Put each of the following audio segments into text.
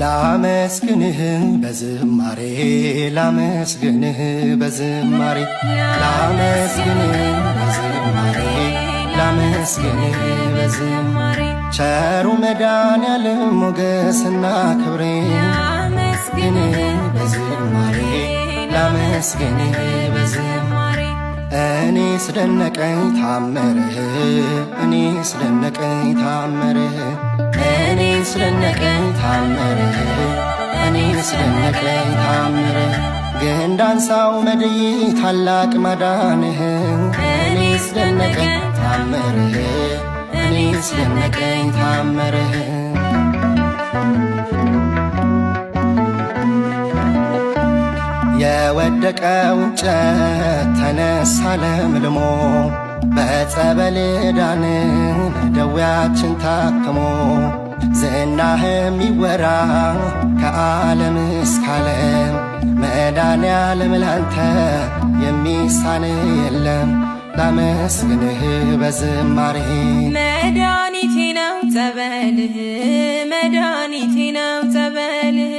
ላመስግንህ በዝማሬ ላመስግንህ በዝማሬ ላመስግንህ በዝማሬ ላመስግንህ በዝማሬ ቸሩ መድኃኔዓለም ሞገስና ክብሬ ላመስግንህ በዝማሬ ላመስግንህ በዝማሬ እኔ ስደነቀኝ ታምርህ እኔ ስደነቀኝ ታምርህ እኔ ስደነቀኝ ታምርህ እኔ ስደነቀኝ ታምርህ ግንዳንሳው መድይ ታላቅ ማዳንህ እኔ ስደነቀኝ ታምርህ እኔ ስደነቀኝ ታምርህ የወደቀው እንጨት ተነሳ ለምልሞ በጸበል ዳንን ደዌያችን ታክሞ ዝናህም ይወራ ከዓለም እስከ ዓለም መድኃኔዓለም ላንተ የሚሳን የለም ላመስግንህ በዝማሬ መድኃኒቴ ነው ጸበልህ መድኃኒቴ ነው ጸበልህ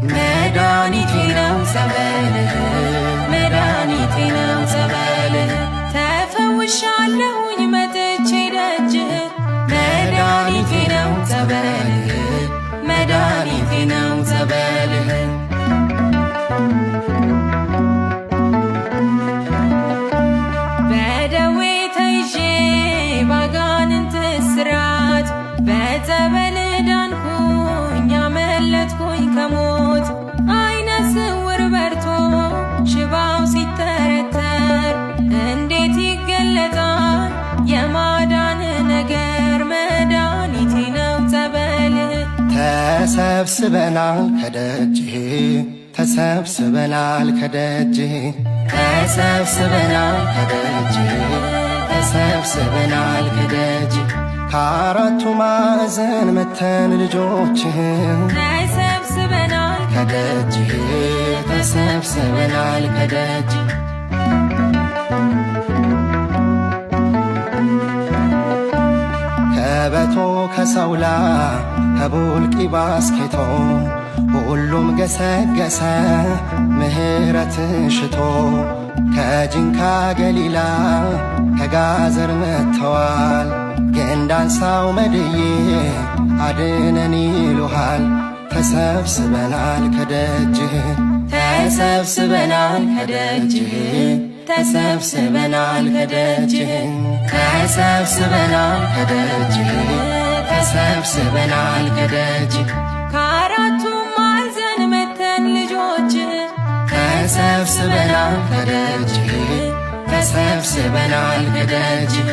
መድኃኒቴ ነው ጸበልህ መድኃኒቴ ነው ጸበልህ ተፈውሻለሁኝ መጥቼ ደጅህ መድኃኒቴ ነው ጸበልህ መድኃኒቴ ነው ጸበልህ በደዌ ተይዤ ባጋንንት እስራት በጸበል ዳንኩኝ አመለጥኩኝ ከሞት አይነ ስውር በርቶ ሽባው ሲተረተር እንዴት ይገለጣል የማዳን ነገር መድኃኒቴ ነው ጸበልህ ተሰብስበናል ከደጅህ ተሰብስበናል ከደጅህ ተሰብስበናል ከደጅህ ተሰብስበናል ከደጅህ ከአራቱ ማዕዘን መተን ልጆችህ ተሰብስበናል ከደጅህ ተሰብስበናል ከደጅህ ከበቶ ከሰውላ ከቡልቂ ባስኬቶ ሁሉም ገሰገሰ ምሕረትን ሽቶ ከጅንካ ገሊላ ከጋዘር መጥተዋል ግንዳንሳው መድዬ አድነን ይሉሃል ተሰብስበናል ከደጅህ ተሰብስበናል ከደጅህ ተሰብስበናል ከደጅህ ተሰብስበናል ከደጅህ ተሰብስበናል ከደጅህ ከአራቱ ማዕዘን መተን ልጆችህ ተሰብስበናል ከደጅህ ተሰብስበናል ከደጅህ